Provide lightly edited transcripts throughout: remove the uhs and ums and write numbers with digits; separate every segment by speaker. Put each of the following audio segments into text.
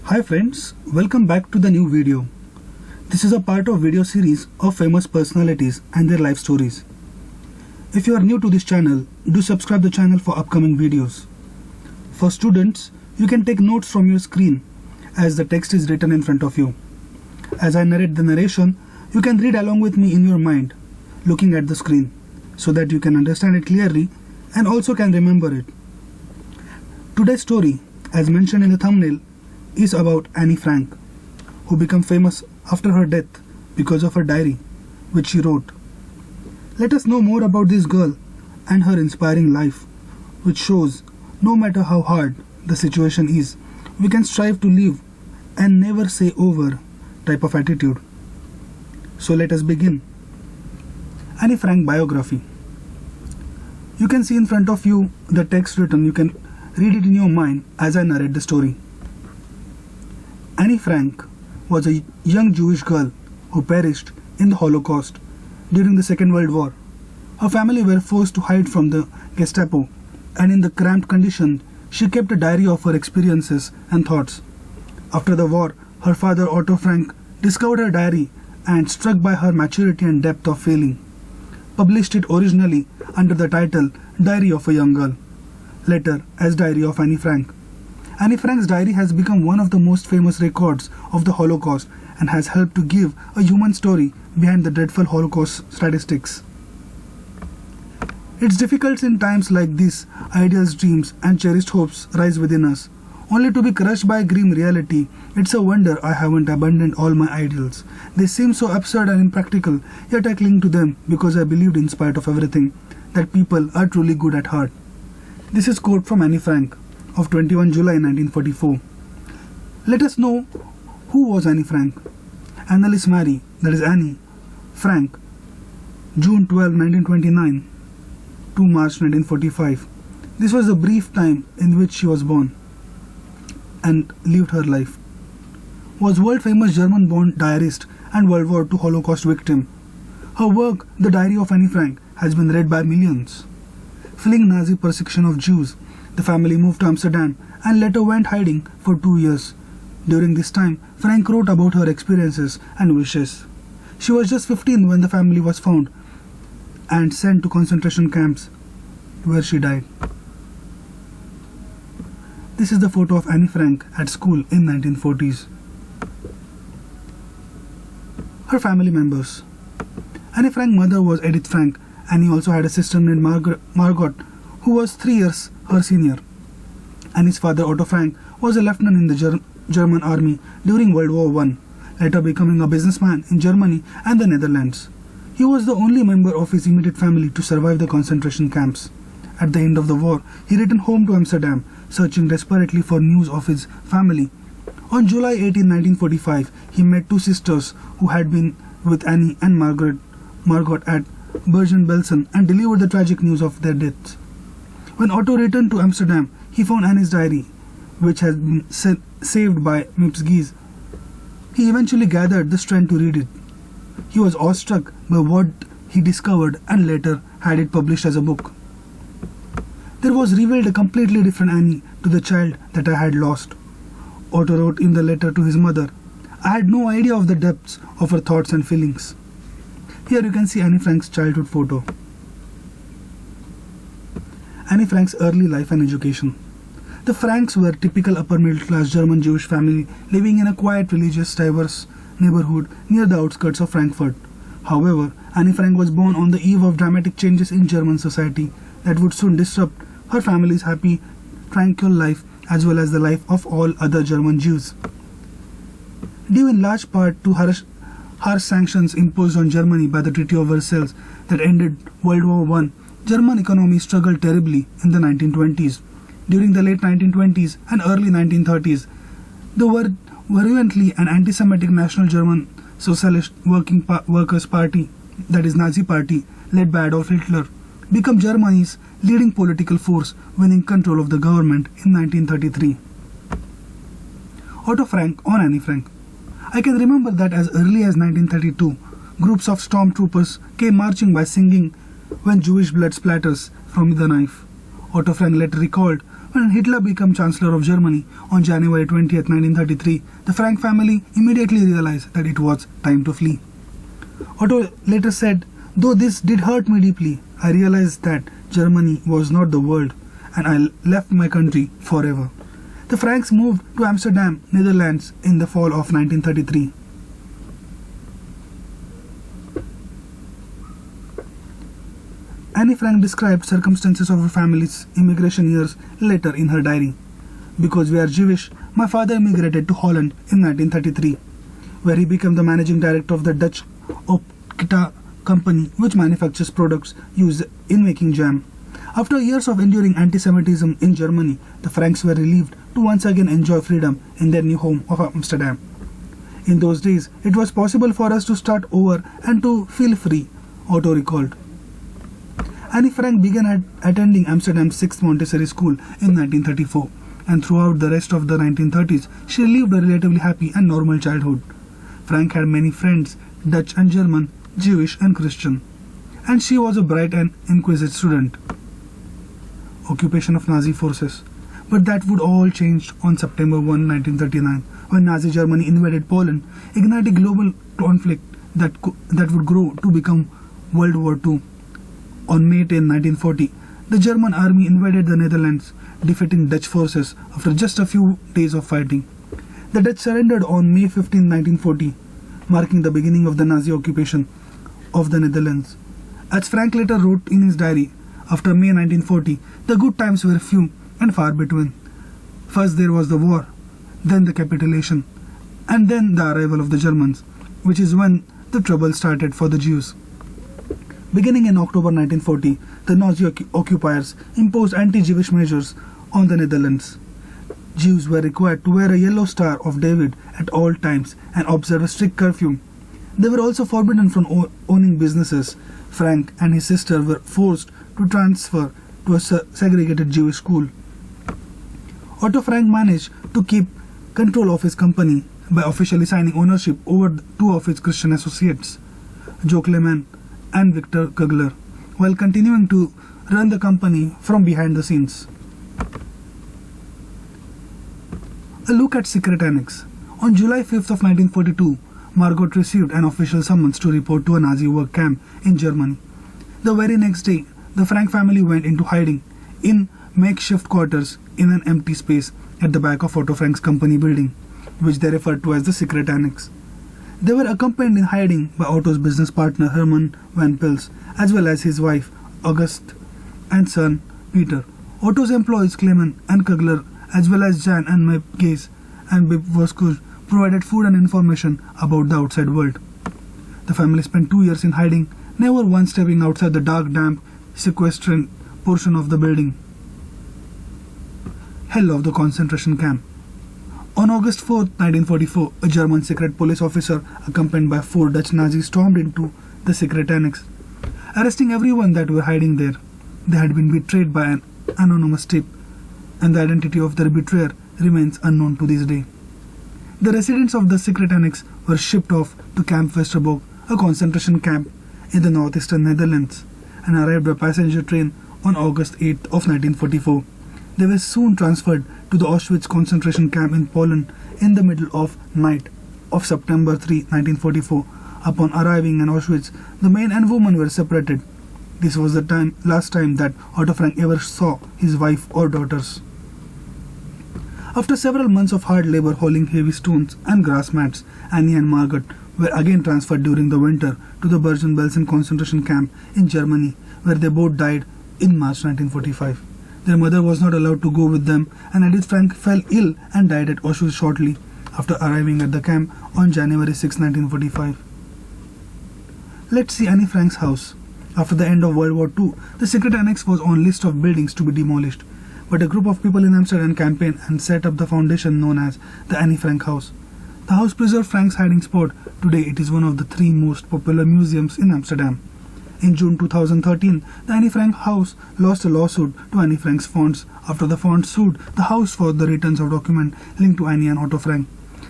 Speaker 1: Hi friends, welcome back to the new video. This is a part of video series of famous personalities and their life stories. If you are new to this channel, do subscribe the channel for upcoming videos. For students, you can take notes from your screen as the text is written in front of you. As I narrate the narration, you can read along with me in your mind, looking at the screen, so that you can understand it clearly and also can remember it. Today's story, as mentioned in the thumbnail, is about Anne Frank, who became famous after her death because of her diary, which she wrote. Let us know more about this girl and her inspiring life, which shows no matter how hard the situation is, we can strive to live and never say over type of attitude. So let us begin. Anne Frank biography. You can see in front of you the text written. You can read it in your mind as I narrate the story. Anne Frank was a young Jewish girl who perished in the Holocaust during the Second World War. Her family were forced to hide from the Gestapo, and in the cramped condition, she kept a diary of her experiences and thoughts. After the war, her father Otto Frank discovered her diary and, struck by her maturity and depth of feeling, published it originally under the title Diary of a Young Girl, later as Diary of Anne Frank. Anne Frank's diary has become one of the most famous records of the Holocaust and has helped to give a human story behind the dreadful Holocaust statistics. It's difficult in times like this, ideals, dreams and cherished hopes rise within us, only to be crushed by grim reality. It's a wonder I haven't abandoned all my ideals. They seem so absurd and impractical, yet I cling to them because I believed, in spite of everything, that people are truly good at heart. This is quote from Anne Frank of 21 July 1944. Let us know who was Anne Frank. Annelies Marie, that is Anne Frank, June 12, 1929 to March 1945. This was the brief time in which she was born and lived her life. Was world famous German-born diarist and World War II Holocaust victim. Her work, The Diary of Anne Frank, has been read by millions. Fleeing Nazi persecution of Jews, the family moved to Amsterdam and later went hiding for 2 years. During this time, Frank wrote about her experiences and wishes. She was just 15 when the family was found and sent to concentration camps, where she died. This is the photo of Anne Frank at school in 1940s. Her family members. Anne Frank's mother was Edith Frank. Annie also had a sister named Margot, who was 3 years her senior. Annie's father Otto Frank was a lieutenant in the German army during World War I, later becoming a businessman in Germany and the Netherlands. He was the only member of his immediate family to survive the concentration camps. At the end of the war, he returned home to Amsterdam, searching desperately for news of his family. On July 18, 1945, he met two sisters who had been with Annie and Margot at Bergen-Belsen and delivered the tragic news of their deaths. When Otto returned to Amsterdam, he found Annie's diary, which had been saved by Mips Gies. He eventually gathered the strength to read it. He was awestruck by what he discovered and later had it published as a book. There was revealed a completely different Annie to the child that I had lost. Otto wrote in the letter to his mother, I had no idea of the depths of her thoughts and feelings. Here you can see Anne Frank's childhood photo. Anne Frank's early life and education. The Franks were a typical upper middle class German Jewish family living in a quiet, religious, diverse neighborhood near the outskirts of Frankfurt. However, Anne Frank was born on the eve of dramatic changes in German society that would soon disrupt her family's happy, tranquil life as well as the life of all other German Jews. Due in large part to harsh sanctions imposed on Germany by the Treaty of Versailles that ended World War I, German economy struggled terribly in the 1920s. During the late 1920s and early 1930s, the virulently and anti-Semitic National German Socialist Workers' Party, that is Nazi Party, led by Adolf Hitler, became Germany's leading political force, winning control of the government in 1933. Otto Frank on Anne Frank. I can remember that as early as 1932, groups of stormtroopers came marching by singing When Jewish Blood Splatters from the Knife. Otto Frank later recalled, When Hitler became Chancellor of Germany on January 20th, 1933, the Frank family immediately realized that it was time to flee. Otto later said, "Though this did hurt me deeply, I realized that Germany was not the world, and I left my country forever." The Franks moved to Amsterdam, Netherlands in the fall of 1933. Anne Frank described circumstances of her family's immigration years later in her diary. "Because we are Jewish, my father immigrated to Holland in 1933, where he became the managing director of the Dutch Opkita company, which manufactures products used in making jam. After years of enduring anti-Semitism in Germany, the Franks were relieved to once again enjoy freedom in their new home of Amsterdam. In those days, it was possible for us to start over and to feel free," Otto recalled. Anne Frank began attending Amsterdam's 6th Montessori School in 1934, and throughout the rest of the 1930s, she lived a relatively happy and normal childhood. Frank had many friends, Dutch and German, Jewish and Christian, and she was a bright and inquisitive student. Occupation of Nazi forces. But that would all change on September 1, 1939, when Nazi Germany invaded Poland, igniting global conflict that would grow to become World War II. On May 10, 1940, the German army invaded the Netherlands, defeating Dutch forces after just a few days of fighting. The Dutch surrendered on May 15, 1940, marking the beginning of the Nazi occupation of the Netherlands. As Frank later wrote in his diary, after May 1940, the good times were few and far between. First there was the war, then the capitulation, and then the arrival of the Germans, which is when the trouble started for the Jews. Beginning in October 1940, the Nazi occupiers imposed anti-Jewish measures on the Netherlands. Jews were required to wear a yellow Star of David at all times and observe a strict curfew. They were also forbidden from owning businesses. Frank and his sister were forced to transfer to a segregated Jewish school. Otto Frank managed to keep control of his company by officially signing ownership over two of his Christian associates, Joe Clement and Victor Kugler, while continuing to run the company from behind the scenes. A look at Secret Annex. On July 5th of 1942, Margot received an official summons to report to a Nazi work camp in Germany. The very next day, the Frank family went into hiding in makeshift quarters in an empty space at the back of Otto Frank's company building, which they referred to as the Secret Annex. They were accompanied in hiding by Otto's business partner Hermann Van Pels, as well as his wife August and son Peter. Otto's employees Clement and Kugler, as well as Jan and Meb Gaze and Bib Voskuj, provided food and information about the outside world. The family spent 2 years in hiding, never once stepping outside the dark, damp, sequestered portion of the building. Hell of the concentration camp. On August 4, 1944, a German secret police officer accompanied by 4 Dutch Nazis stormed into the Secret Annex, arresting everyone that were hiding there. They had been betrayed by an anonymous tip, and the identity of their betrayer remains unknown to this day. The residents of the Secret Annex were shipped off to Camp Westerbork, a concentration camp in the northeastern Netherlands, and arrived by passenger train on August 8 of 1944. They were soon transferred to the Auschwitz concentration camp in Poland in the middle of night of September 3, 1944. Upon arriving in Auschwitz, the men and women were separated. This was the last time that Otto Frank ever saw his wife or daughters. After several months of hard labor hauling heavy stones and grass mats, Annie and Margaret were again transferred during the winter to the Bergen-Belsen concentration camp in Germany, where they both died in March 1945. Their mother was not allowed to go with them, and Edith Frank fell ill and died at Auschwitz shortly after arriving at the camp on January 6, 1945. Let's see Anne Frank's house. After the end of World War II, the Secret Annex was on list of buildings to be demolished, but a group of people in Amsterdam campaigned and set up the foundation known as the Anne Frank House. The house preserved Frank's hiding spot. Today it is one of the 3 most popular museums in Amsterdam. In June 2013, the Anne Frank house lost a lawsuit to Anne Frank's fonts after the fonts sued the house for the returns of documents linked to Anne and Otto Frank.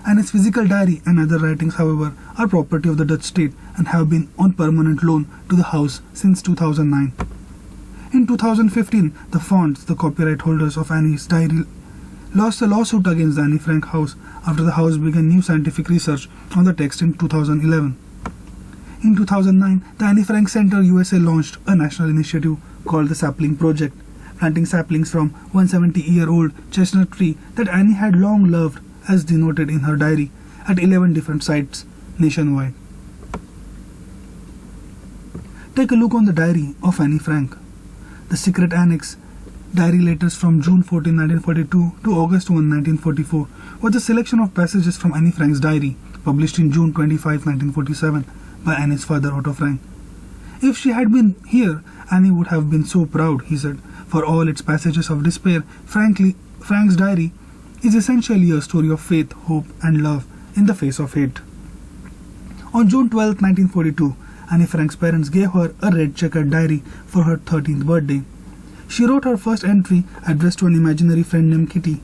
Speaker 1: Anne's physical diary and other writings, however, are property of the Dutch state and have been on permanent loan to the house since 2009. In 2015, the fonts, the copyright holders of Annie's diary, lost a lawsuit against the Anne Frank house after the house began new scientific research on the text in 2011. In 2009, the Anne Frank Center USA launched a national initiative called the Sapling Project, planting saplings from 170-year-old chestnut tree that Annie had long loved, as denoted in her diary, at 11 different sites nationwide. Take a look on the diary of Anne Frank. The secret annex, diary letters from June 14, 1942 to August 1, 1944, was a selection of passages from Anne Frank's diary, published in June 25, 1947, by Annie's father Otto Frank. If she had been here, Annie would have been so proud, he said. For all its passages of despair, Frank's diary is essentially a story of faith, hope, and love in the face of hate. On June 12, 1942, Anne Frank's parents gave her a red checkered diary for her 13th birthday. She wrote her first entry addressed to an imaginary friend named Kitty.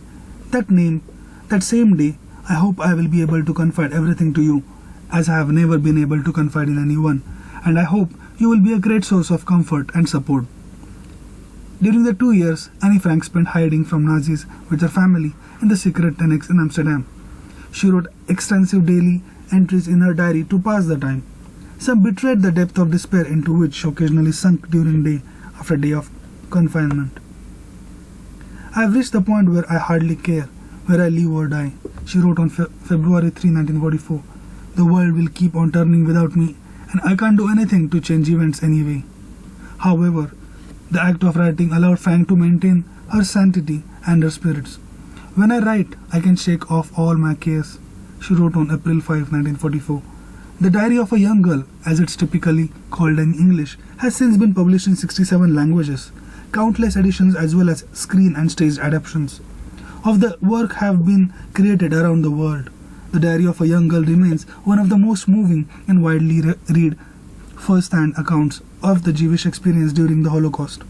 Speaker 1: That same day, I hope I will be able to confide everything to you, as I have never been able to confide in anyone, and I hope you will be a great source of comfort and support. During the 2 years, Anne Frank spent hiding from Nazis with her family in the secret annex in Amsterdam. She wrote extensive daily entries in her diary to pass the time. Some betrayed the depth of despair into which she occasionally sunk during day after day of confinement. I have reached the point where I hardly care where I live or die, she wrote on February 3, 1944. The world will keep on turning without me, and I can't do anything to change events anyway. However, the act of writing allowed Frank to maintain her sanity and her spirits. When I write, I can shake off all my cares, she wrote on April 5, 1944. The Diary of a Young Girl, as it's typically called in English, has since been published in 67 languages, countless editions as well as screen and stage adaptations of the work have been created around the world. The Diary of a Young Girl remains one of the most moving and widely read first-hand accounts of the Jewish experience during the Holocaust.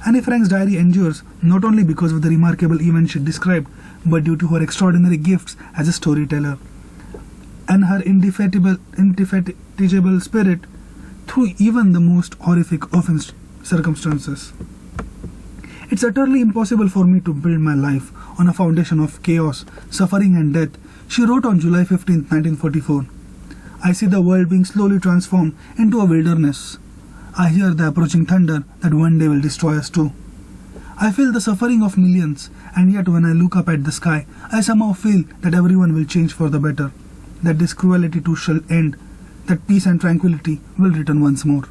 Speaker 1: Anne Frank's diary endures not only because of the remarkable events she described, but due to her extraordinary gifts as a storyteller and her indefatigable spirit through even the most horrific of circumstances. It's utterly impossible for me to build my life on a foundation of chaos, suffering and death, she wrote on July 15, 1944. I see the world being slowly transformed into a wilderness. I hear the approaching thunder that one day will destroy us too. I feel the suffering of millions, and yet when I look up at the sky, I somehow feel that everyone will change for the better, that this cruelty too shall end, that peace and tranquility will return once more.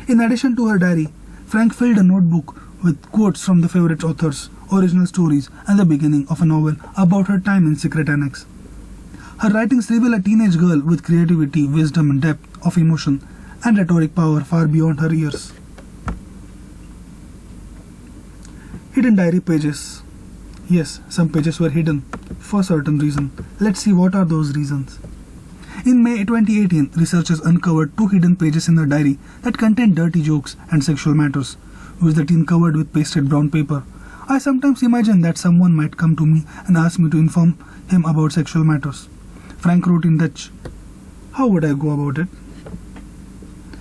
Speaker 1: In addition to her diary, Frank filled a notebook with quotes from the favorite authors, original stories, and the beginning of a novel about her time in secret annex. Her writings reveal a teenage girl with creativity, wisdom, and depth of emotion, and rhetoric power far beyond her years. Hidden diary pages. Yes, some pages were hidden for certain reason. Let's see what are those reasons. In May 2018, researchers uncovered 2 hidden pages in her diary that contained dirty jokes and sexual matters, which the teen covered with pasted brown paper. I sometimes imagine that someone might come to me and ask me to inform him about sexual matters. Frank wrote in Dutch. How would I go about it?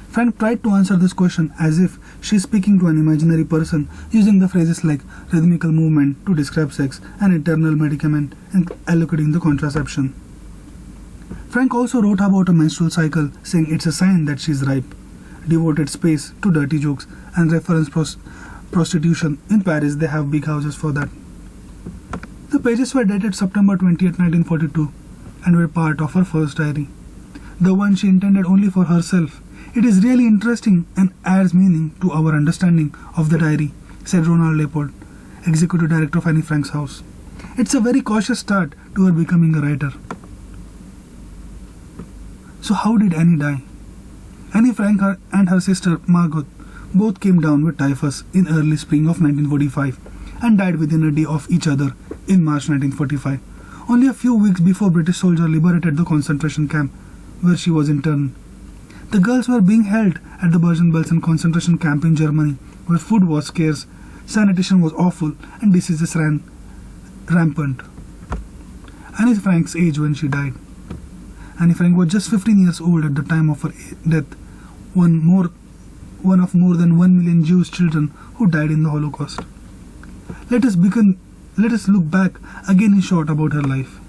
Speaker 1: Frank tried to answer this question as if she is speaking to an imaginary person, using the phrases like rhythmical movement to describe sex and internal medicament and allocating the contraception. Frank also wrote about a menstrual cycle, saying it's a sign that she's ripe, devoted space to dirty jokes, and reference prostitution. In Paris, they have big houses for that. The pages were dated September 20, 1942, and were part of her first diary, the one she intended only for herself. It is really interesting and adds meaning to our understanding of the diary, said Ronald Leopold, executive director of Anne Frank's house. It's a very cautious start to her becoming a writer. So how did Annie die? Anne Frank and her sister Margot both came down with typhus in early spring of 1945 and died within a day of each other in March 1945, only a few weeks before British soldiers liberated the concentration camp where she was interned. The girls were being held at the Bergen-Belsen concentration camp in Germany, where food was scarce, sanitation was awful, and diseases ran rampant. Anne Frank's age when she died. Anne Frank was just 15 years old at the time of her death. One one of more than 1 million Jewish children who died in the Holocaust. Let us look back again in short about her life.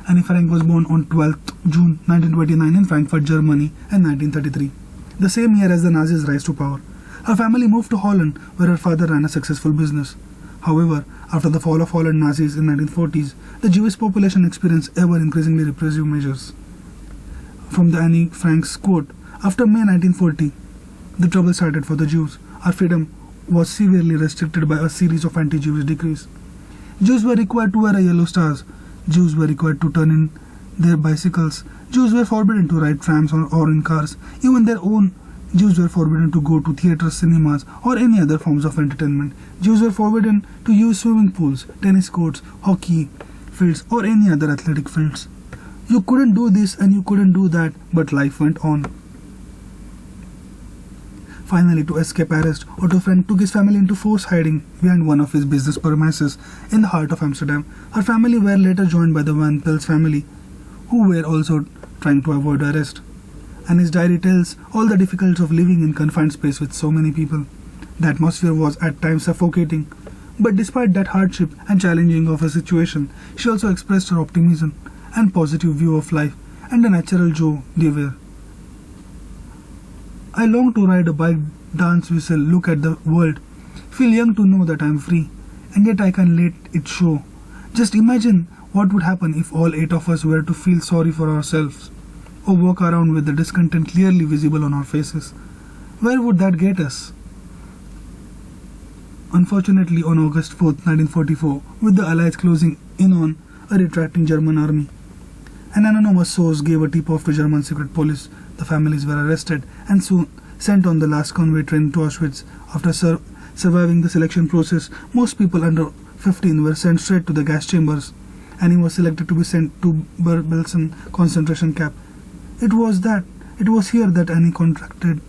Speaker 1: Anne Frank was born on 12th June 1929 in Frankfurt, Germany in 1933, the same year as the Nazis' rise to power. Her family moved to Holland, where her father ran a successful business. However, after the fall of Holland Nazis in 1940s, the Jewish population experienced ever-increasingly repressive measures. From the Anne Frank's quote, "After May 1940, the trouble started for the Jews. Our freedom was severely restricted by a series of anti-Jewish decrees. Jews were required to wear yellow stars. Jews were required to turn in their bicycles. Jews were forbidden to ride trams or in cars. Even their own Jews were forbidden to go to theaters, cinemas, or any other forms of entertainment. Jews were forbidden to use swimming pools, tennis courts, hockey fields, or any other athletic fields. You couldn't do this and you couldn't do that, but life went on." Finally, to escape arrest, Otto Frank took his family into forced hiding behind one of his business premises in the heart of Amsterdam. Her family were later joined by the Van Pels family, who were also trying to avoid arrest. And his diary tells all the difficulties of living in confined space with so many people. The atmosphere was at times suffocating, but despite that hardship and challenging of a situation, she also expressed her optimism and positive view of life and the natural joy they were. "I long to ride a bike, dance, whistle, look at the world, feel young to know that I am free, and yet I can let it show. Just imagine what would happen if all 8 of us were to feel sorry for ourselves, or walk around with the discontent clearly visible on our faces. Where would that get us?" Unfortunately, on August 4th, 1944, with the Allies closing in on a retreating German army, an anonymous source gave a tip-off to German secret police. The families were arrested and soon sent on the last convoy train to Auschwitz. After surviving the selection process, most people under 15 were sent straight to the gas chambers. Annie was selected to be sent to Bergen concentration camp. It was here that Annie contracted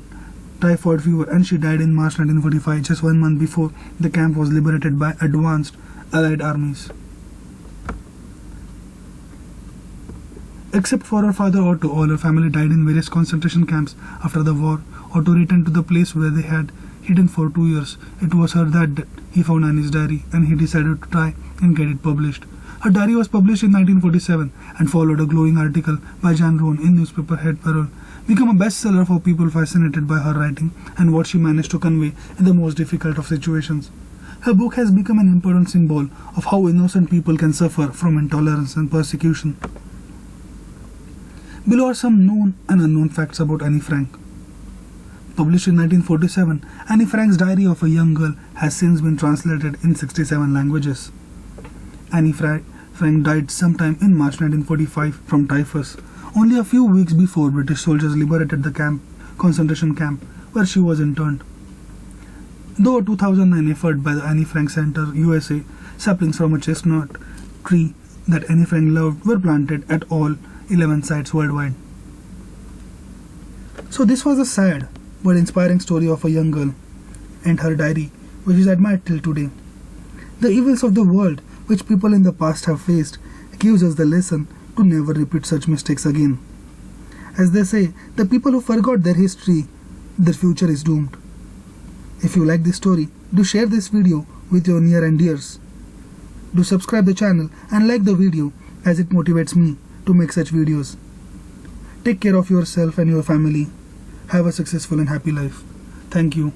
Speaker 1: typhoid fever, and she died in March 1945, just 1 month before the camp was liberated by advanced Allied armies. Except for her father Otto, all her family died in various concentration camps. After the war, Otto returned to the place where they had hidden for 2 years. It was here that he found Annie's diary, and he decided to try and get it published. Her diary was published in 1947 and followed a glowing article by Jan Rohn in newspaper Head Parole, became a bestseller for people fascinated by her writing and what she managed to convey in the most difficult of situations. Her book has become an important symbol of how innocent people can suffer from intolerance and persecution. Below are some known and unknown facts about Anne Frank. Published in 1947, Anne Frank's Diary of a Young Girl has since been translated in 67 languages. Anne Frank died sometime in March 1945 from typhus, only a few weeks before British soldiers liberated the concentration camp where she was interned. Though a 2009 effort by the Anne Frank Center, USA, saplings from a chestnut tree that Anne Frank loved were planted at all 11 sites worldwide. So this was a sad but inspiring story of a young girl and her diary, which is admired till today. The evils of the world which people in the past have faced gives us the lesson to never repeat such mistakes again. As they say, the people who forgot their history, their future is doomed. If you like this story, do share this video with your near and dears. Do subscribe the channel and like the video, as it motivates me to make such videos. Take care of yourself and your family. Have a successful and happy life. Thank you.